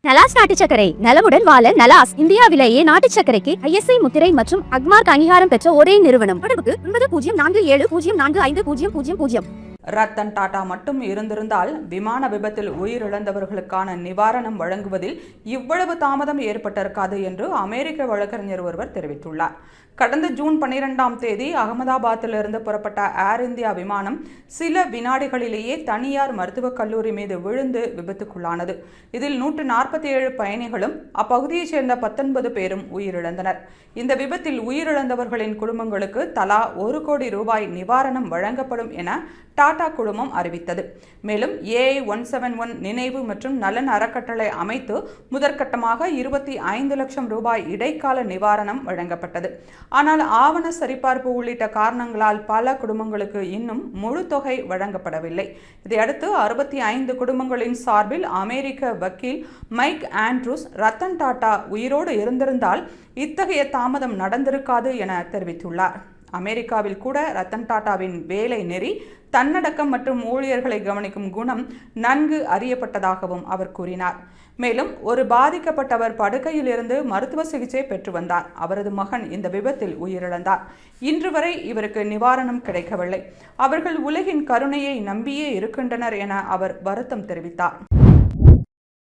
நலாஸ் நாட்டு சர்க்கரை நலமுடன் வாழ நலாஸ் இந்தியாவிலேயே நாட்டு சர்க்கரைக்கு ISI முத்திரை மற்றும் அக்மார்க் அங்கீகாரம் பெற்ற ஒரே நிறுவனம். தொடர்புக்கு 9047045000. ரத்தன் டாடா மட்டும் இருந்திருந்தால் விமான விபத்தில் உயிரிழந்தவர்களுக்கான நிவாரணம் வழங்குவதில் இவ்வளவு தாமதம் ஏற்பட்டிருக்காது என்று அமெரிக்க வழக்கறிஞர் ஒருவர் தெரிவித்துள்ளார். கடந்த ஜூன் 12ஆம் தேதி அகமதாபாத்திலிருந்து புறப்பட்ட ஏர் இந்தியா விமானம் சில வினாடிகளிலேயே தனியார் மருத்துவக் கல்லூரி மீது விழுந்து விபத்துக்குள்ளானது. இதில் 147 பயணிகளும் அப்பகுதியைச் சேர்ந்த 19 பேரும் உயிரிழந்தனர். இந்த விபத்தில் உயிரிழந்தவர்களின் குடும்பங்களுக்கு தலா 1 கோடி ரூபாய் நிவாரணம் வழங்கப்படும் என டாடா குழுமம் அறிவித்தது. மேலும் AI-171 நினைவு மற்றும் நலன் அறக்கட்டளை அமைத்து முதற்கட்டமாக 25 லட்சம் ரூபாய் இடைக்கால நிவாரணம் வழங்கப்பட்டது. ஆனால் ஆவண சரிபார்ப்பு உள்ளிட்ட காரணங்களால் பல குடும்பங்களுக்கு இன்னும் முழு தொகை வழங்கப்படவில்லை. இதையடுத்து 65 குடும்பங்களின் சார்பில் அமெரிக்க வக்கீல் மைக் ஆண்ட்ரூஸ் ரத்தன் டாடா உயிரோடு இருந்திருந்தால் இத்தகைய தாமதம் நடந்திருக்காது என தெரிவித்துள்ளார். அமெரிக்காவில் கூட ரத்தன் டாடாவின் வேலை நெறி, தன்னடக்கம் மற்றும் ஊழியர்களை கவனிக்கும் குணம் நன்கு அறியப்பட்டதாகவும் அவர் கூறினார். மேலும் ஒரு பாதிக்கப்பட்டவர் படுக்கையில் இருந்து மருத்துவ சிகிச்சை பெற்று வந்தார். அவரது மகன் இந்த விபத்தில் உயிரிழந்தார். இன்று வரை இவருக்கு நிவாரணம் கிடைக்கவில்லை. அவர்கள் உலகின் கருணையை நம்பியே இருக்கின்றனர் என அவர் வருத்தம் தெரிவித்தார்.